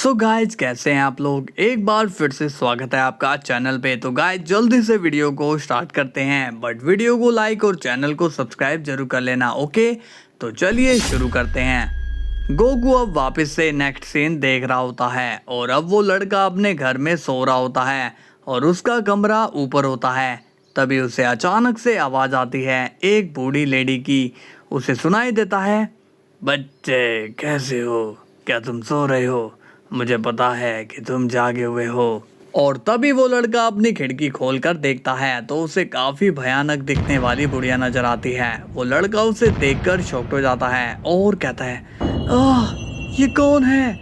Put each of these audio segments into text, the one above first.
So guys कैसे हैं आप लोग। एक बार फिर से स्वागत है आपका चैनल पे। तो गाइज जल्दी से वीडियो को स्टार्ट करते हैं, बट वीडियो को लाइक और चैनल को सब्सक्राइब जरूर कर लेना। ओके तो चलिए शुरू करते हैं। गोकू अब वापस से नेक्स्ट सीन देख रहा होता है और अब वो लड़का अपने घर में सो रहा होता है और उसका कमरा ऊपर होता है। तभी उसे अचानक से आवाज़ आती है एक बूढ़ी लेडी की। उसे सुनाई देता है, बच्चे कैसे हो, क्या तुम सो रहे हो? मुझे पता है कि तुम जागे हुए हो। और तभी वो लड़का अपनी खिड़की खोलकर देखता है तो उसे काफी भयानक दिखने वाली बुढ़िया नजर आती है। वो लड़का उसे देखकर शॉक्ड हो जाता है और कहता है, आह ये कौन है?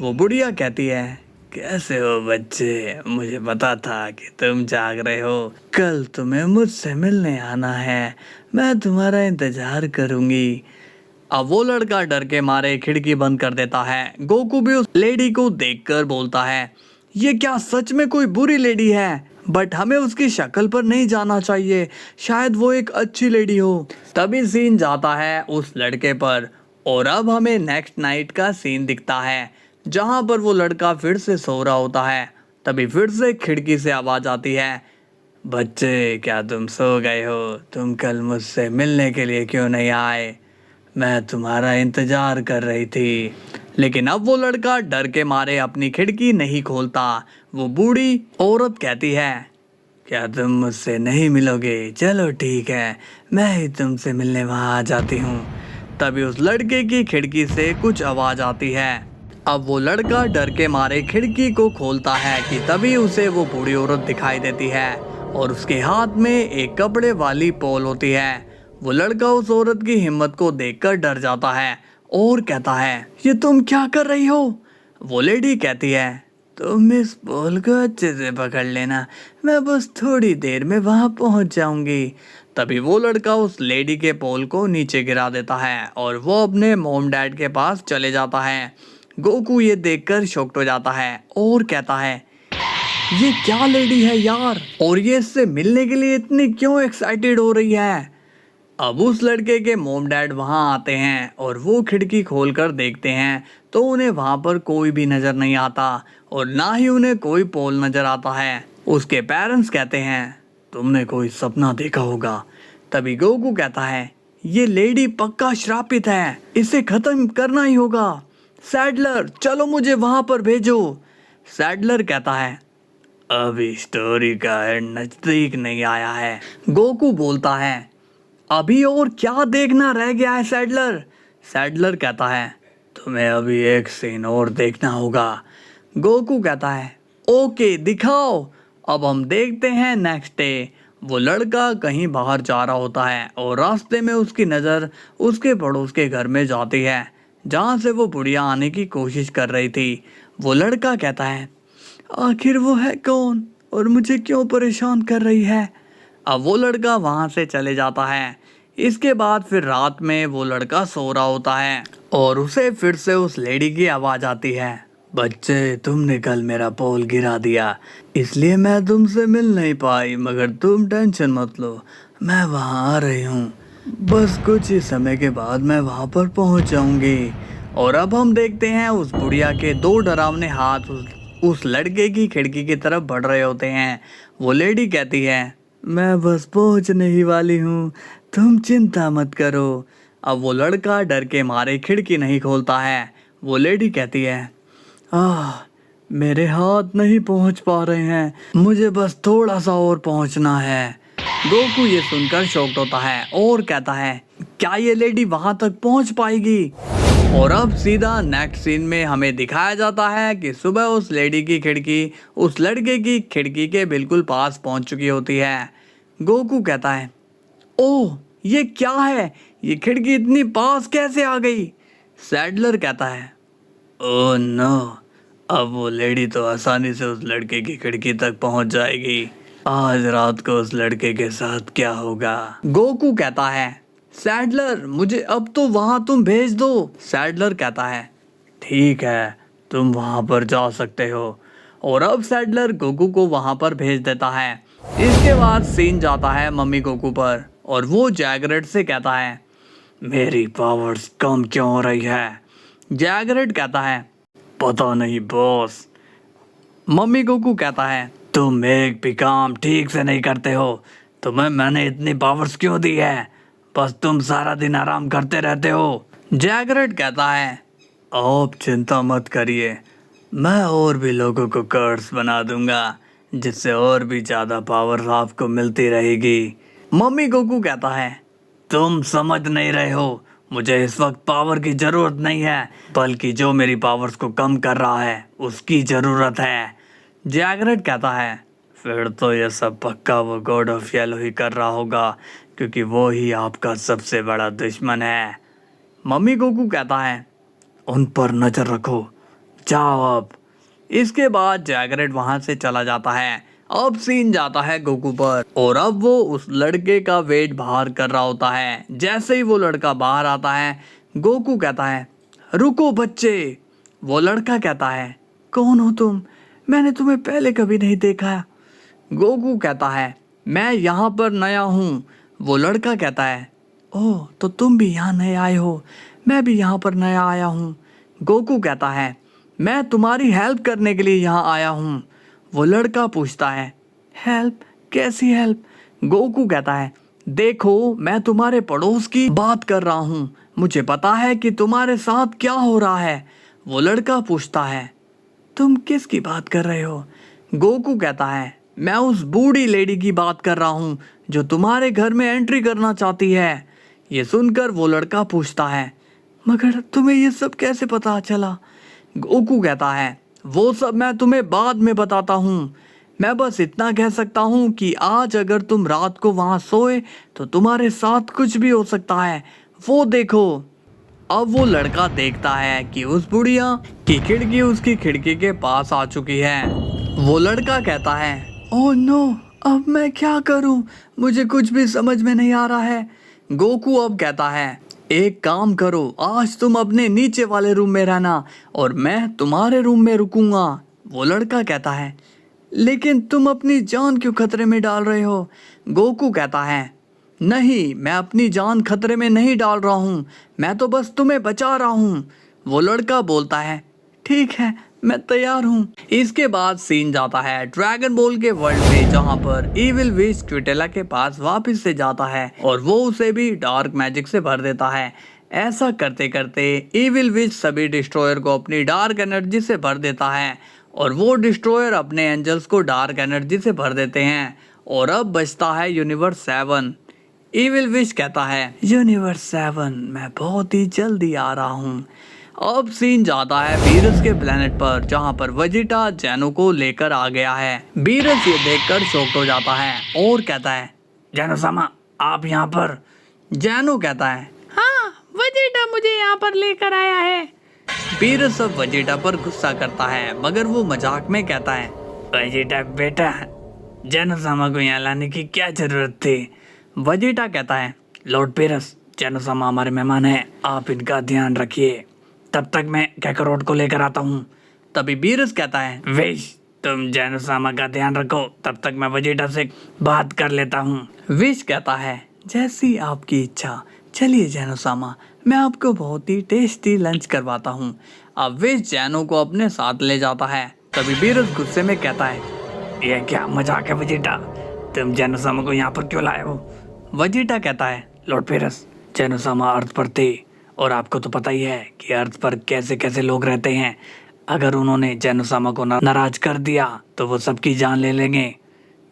वो बुढ़िया कहती है, कैसे हो बच्चे, मुझे पता था कि तुम जाग रहे हो। कल तुम्हें मुझसे मिलने आना है, मैं तुम्हारा इंतजार करूंगी। अब वो लड़का डर के मारे खिड़की बंद कर देता है। गोकू भी उस लेडी को देखकर बोलता है, ये क्या सच में कोई बुरी लेडी है? बट हमें उसकी शक्ल पर नहीं जाना चाहिए, शायद वो एक अच्छी लेडी हो। तभी सीन जाता है उस लड़के पर और अब हमें नेक्स्ट नाइट का सीन दिखता है जहां पर वो लड़का फिर से सो रहा होता है। तभी फिर से खिड़की से आवाज आती है, बच्चे क्या तुम सो गए हो? तुम कल मुझसे मिलने के लिए क्यों नहीं आए? मैं तुम्हारा इंतजार कर रही थी। लेकिन अब वो लड़का डर के मारे अपनी खिड़की नहीं खोलता। वो बूढ़ी औरत कहती है, क्या तुम मुझसे नहीं मिलोगे? चलो ठीक है, मैं ही तुमसे मिलने वहां आ जाती हूँ। तभी उस लड़के की खिड़की से कुछ आवाज आती है। अब वो लड़का डर के मारे खिड़की को खोलता है कि तभी उसे वो बूढ़ी औरत दिखाई देती है और उसके हाथ में एक कपड़े वाली पोल होती है। वो लड़का उस औरत की हिम्मत को देखकर डर जाता है और कहता है, ये तुम क्या कर रही हो? वो लेडी कहती है, तुम इस पोल को अच्छे से पकड़ लेना, मैं बस थोड़ी देर में वहां पहुंच जाऊंगी। तभी वो लड़का उस लेडी के पोल को नीचे गिरा देता है और वो अपने मॉम डैड के पास चले जाता है। गोकू ये देखकर शॉक्ड हो जाता है और कहता है, ये क्या लेडी है यार, और ये इससे मिलने के लिए इतनी क्यों एक्साइटेड हो रही है? अब उस लड़के के मॉम डैड वहां आते हैं और वो खिड़की खोलकर देखते हैं तो उन्हें वहां पर कोई भी नजर नहीं आता और ना ही उन्हें कोई पोल नजर आता है। उसके पेरेंट्स कहते हैं, तुमने कोई सपना देखा होगा। तभी गोकू कहता है, ये लेडी पक्का श्रापित है, इसे खत्म करना ही होगा। सैडलर चलो मुझे वहां पर भेजो। सैडलर कहता है, अभी स्टोरी का एंड नजदीक नहीं आया है। गोकू बोलता है, अभी और क्या देखना रह गया है सैडलर? सैडलर कहता है, तुम्हें अभी एक सीन और देखना होगा। गोकू कहता है, ओके दिखाओ। अब हम देखते हैं नेक्स्ट डे। वो लड़का कहीं बाहर जा रहा होता है और रास्ते में उसकी नज़र उसके पड़ोस के घर में जाती है जहाँ से वो बुढ़िया आने की कोशिश कर रही थी। वो लड़का कहता है, आखिर वो है कौन और मुझे क्यों परेशान कर रही है? अब वो लड़का वहाँ से चले जाता है। इसके बाद फिर रात में वो लड़का सो रहा होता है और उसे फिर से उस लेडी की आवाज़ आती है, बच्चे तुमने कल मेरा पोल गिरा दिया इसलिए मैं तुमसे मिल नहीं पाई, मगर तुम टेंशन मत लो, मैं वहाँ आ रही हूँ। बस कुछ ही समय के बाद मैं वहाँ पर पहुँच जाऊँगी। और अब हम देखते हैं उस बुढ़िया के दो डरावने हाथ उस लड़के की खिड़की की तरफ बढ़ रहे होते हैं। वो लेडी कहती है, मैं बस पहुंचने ही वाली हूँ, तुम चिंता मत करो। अब वो लड़का डर के मारे खिड़की नहीं खोलता है। वो लेडी कहती है, मेरे हाथ नहीं पहुंच पा रहे हैं, मुझे बस थोड़ा सा और पहुंचना है। गोकू ये सुनकर शॉक्ड होता है और कहता है, क्या ये लेडी वहां तक पहुंच पाएगी? और अब सीधा नेक्स्ट सीन में हमें दिखाया जाता है कि सुबह उस लेडी की खिड़की उस लड़के की खिड़की के बिल्कुल पास पहुंच चुकी होती है। गोकू कहता है, ओह ये क्या है, ये खिड़की इतनी पास कैसे आ गई? सैडलर कहता है, ओह नो, अब वो लेडी तो आसानी से उस लड़के की खिड़की तक पहुंच जाएगी। आज रात को उस लड़के के साथ क्या होगा? गोकू कहता है, सैडलर मुझे अब तो वहां तुम भेज दो। सैडलर कहता है, ठीक है तुम वहां पर जा सकते हो। और अब सैडलर गोकू को वहां पर भेज देता है। इसके बाद सीन जाता है मम्मी गोकू पर और वो जैगरेट से कहता है, मेरी पावर्स कम क्यों हो रही है? जैगरेट कहता है, पता नहीं बॉस। मम्मी गोकू कहता है तुम एक भी काम ठीक से नहीं करते हो, तुम्हें मैंने इतनी पावर्स क्यों दी है? बस तुम सारा दिन आराम करते रहते हो। जैगरेट कहता है आप चिंता मत करिए, मैं और भी लोगों को कर्स बना दूंगा जिससे और भी ज़्यादा पावर्स आपको मिलती रहेगी। मम्मी गोकू कहता है तुम समझ नहीं रहे हो, मुझे इस वक्त पावर की ज़रूरत नहीं है, बल्कि जो मेरी पावर्स को कम कर रहा है उसकी ज़रूरत है। जैगरेट कहता है फिर तो ये सब पक्का वो गॉड ऑफ येलो ही कर रहा होगा, क्योंकि वो ही आपका सबसे बड़ा दुश्मन है। मम्मी गोकू कहता है उन पर नज़र रखो, जाओ अब। इसके बाद जैगरेट वहाँ से चला जाता है। अब सीन जाता है गोकू पर, और अब वो उस लड़के का वेट बाहर कर रहा होता है। जैसे ही वो लड़का बाहर आता है, गोकू कहता है रुको बच्चे। वो लड़का कहता है कौन हो तुम? मैंने तुम्हें पहले कभी नहीं देखा। गोकू कहता है मैं यहाँ पर नया हूँ। वो लड़का कहता है ओह, तो तुम भी यहाँ नए आए हो, मैं भी यहाँ पर नया आया हूँ। गोकू कहता है मैं तुम्हारी हेल्प करने के लिए यहाँ आया हूँ। वो लड़का पूछता है हेल्प? कैसी हेल्प? गोकू कहता है देखो, मैं तुम्हारे पड़ोस की बात कर रहा हूँ, मुझे पता है कि तुम्हारे साथ क्या हो रहा है। वो लड़का पूछता है तुम किसकी बात कर रहे हो? गोकू कहता है मैं उस बूढ़ी लेडी की बात कर रहा हूँ जो तुम्हारे घर में एंट्री करना चाहती है। ये सुनकर वो लड़का पूछता है मगर तुम्हें ये सब कैसे पता चला? गोकू कहता है वो सब मैं तुम्हें बाद में बताता हूँ, मैं बस इतना कह सकता हूँ कि आज अगर तुम रात को वहाँ सोए तो तुम्हारे साथ कुछ भी हो सकता है, वो देखो। अब वो लड़का देखता है कि उस बुढ़िया की खिड़की उसकी खिड़की के पास आ चुकी है। वो लड़का कहता है ओह नो, अब मैं क्या करूं? मुझे कुछ भी समझ में नहीं आ रहा है। गोकू अब कहता है एक काम करो, आज तुम अपने नीचे वाले रूम में रहना और मैं तुम्हारे रूम में रुकूंगा। वो लड़का कहता है लेकिन तुम अपनी जान क्यों खतरे में डाल रहे हो? गोकू कहता है नहीं, मैं अपनी जान खतरे में नहीं डाल रहा हूँ, मैं तो बस तुम्हें बचा रहा हूँ। वो लड़का बोलता है ठीक है, मैं तैयार हूँ। इसके बाद सीन जाता है ड्रैगन बॉल के वर्ल्ड में, जहाँ पर इविल विश क्विटेला के पास वापस से जाता है और वो उसे भी डार्क मैजिक से भर देता है। ऐसा करते करते इविल विश सभी डिस्ट्रॉयर को अपनी डार्क एनर्जी से भर देता है और वो डिस्ट्रॉयर अपने एंजल्स को डार्क एनर्जी से भर देते हैं। और अब बचता है यूनिवर्स 7। इविल विश कहता है यूनिवर्स 7, मैं बहुत ही जल्दी आ रहा हूँ। अब सीन जाता है बीरस के प्लेनेट पर, जहाँ पर वेजिटा जैनो को लेकर आ गया है। बीरस ये देखकर शॉक्ड हो जाता है और कहता है जैनो सामा, आप यहाँ पर? जैनो कहता है हाँ, वेजिटा मुझे यहाँ पर लेकर आया है। बीरस अब वेजिटा पर गुस्सा करता है, मगर वो मजाक में कहता है वेजिटा बेटा, जैनो सामा को यहाँ लाने की क्या जरूरत थी? वेजिटा कहता है लॉर्ड बीरस, जैनो सामा हमारे मेहमान हैं, आप इनका ध्यान रखिए, तब तक मैं कैकरोट को लेकर आता हूँ। तभी बीरस कहता है विश, तुम जैनो सामा का ध्यान रखो, तब तक मैं वेजिटा से बात कर लेता हूँ। विश कहता है जैसी आपकी इच्छा, चलिए जैनो सामा, मैं आपको बहुत ही टेस्टी लंच करवाता हूँ। अब विश जैनो को अपने साथ ले जाता है। तभी बीरस गुस्से में कहता है यह क्या मजाक है वेजिटा, तुम जैनो सामा को यहाँ पर क्यों लाए हो? वेजिटा कहता है लॉर्ड बीरस, जैनो सामा अर्थ पर थे और आपको तो पता ही है कि अर्थ पर कैसे कैसे लोग रहते हैं, अगर उन्होंने जैनो सामा को नाराज कर दिया तो वो सबकी जान ले लेंगे।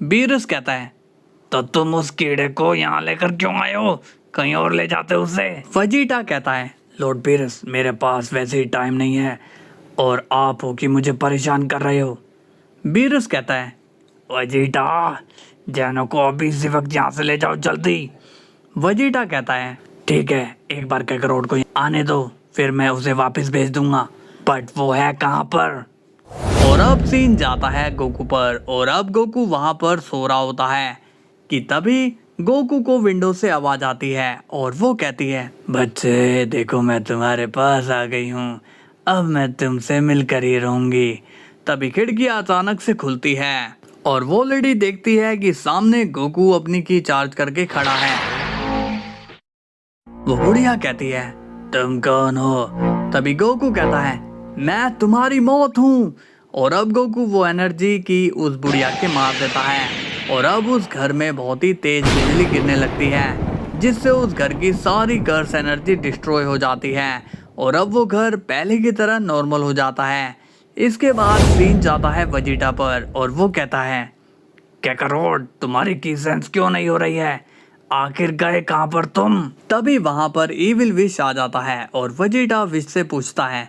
बीरस कहता है तो तुम उस कीड़े को यहाँ लेकर क्यों आए हो, कहीं और ले जाते उसे। वेजिटा कहता है लॉर्ड बीरस, मेरे पास वैसे ही टाइम नहीं है और आप हो कि मुझे परेशान कर रहे हो। बीरस कहता है वेजिटा, जैनो को अभी इसी वक्त यहाँ से ले जाओ जल्दी। वेजिटा कहता है ठीक है, एक बार कैकरोट को आने दो, फिर मैं उसे वापस भेज दूंगा, बट वो है कहाँ पर? और अब सीन जाता है गोकू पर, और अब गोकू वहाँ पर सो रहा होता है कि तभी गोकू को विंडो से आवाज आती है और वो कहती है बच्चे देखो, मैं तुम्हारे पास आ गई हूँ, अब मैं तुमसे मिलकर ही रहूंगी। तभी खिड़की अचानक से खुलती है और वो लेडी देखती है कि सामने गोकू अपनी की चार्ज करके खड़ा है। वो बुढ़िया कहती है तुम कौन हो? तभी गोकू कहता है मैं तुम्हारी मौत हूँ। और अब गोकू वो एनर्जी की उस बुढ़िया के मार देता है और अब उस घर में बहुत ही तेज बिजली गिरने लगती है जिससे उस घर की सारी कर्स एनर्जी डिस्ट्रॉय हो जाती है और अब वो घर पहले की तरह नॉर्मल हो जाता है। इसके बाद सीन जाता है वेजिटा पर और वो कहता है, कैकारोट, तुम्हारी की सेंस क्यों नहीं हो रही है? आखिर गए कहाँ पर तुम? तभी वहां पर इविल विश आ जाता है और वेजिटा विश से पूछता है,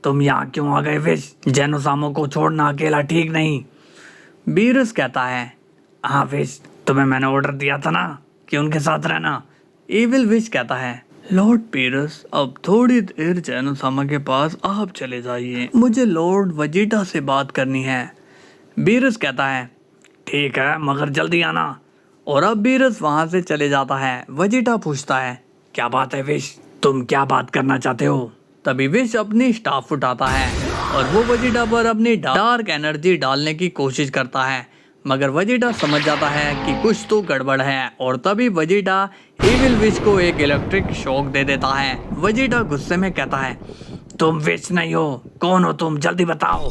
तुम यहाँ क्यों आ गए विश? जेनोसामो को छोड़ना अकेला ठीक नहीं। बीरस कहता है, हाँ विश, तुम्हें मैंने ऑर्डर दिया था ना कि उनके साथ रहना। इविल विश कहता है, लॉर्ड पीरस, अब थोड़ी देर जेनोसामा के पास आप चले जाइए, मुझे लॉर्ड वेजिटा से बात करनी है। बीरस कहता है, ठीक है, मगर जल्दी आना। और अब बीरस वहां से चले जाता है। वेजिटा पूछता है, क्या बात है विश, तुम क्या बात करना चाहते हो? तभी विश अपनी स्टाफ उठाता है और वो वेजिटा पर अपनी डार्क एनर्जी डालने की कोशिश करता है, मगर वेजिटा समझ जाता है कि कुछ तो गड़बड़ है और तभी वेजिटा इविल विश को एक इलेक्ट्रिक शॉक दे देता है। वेजिटा गुस्से में कहता है, तुम विश नहीं हो, कौन हो तुम, जल्दी बताओ।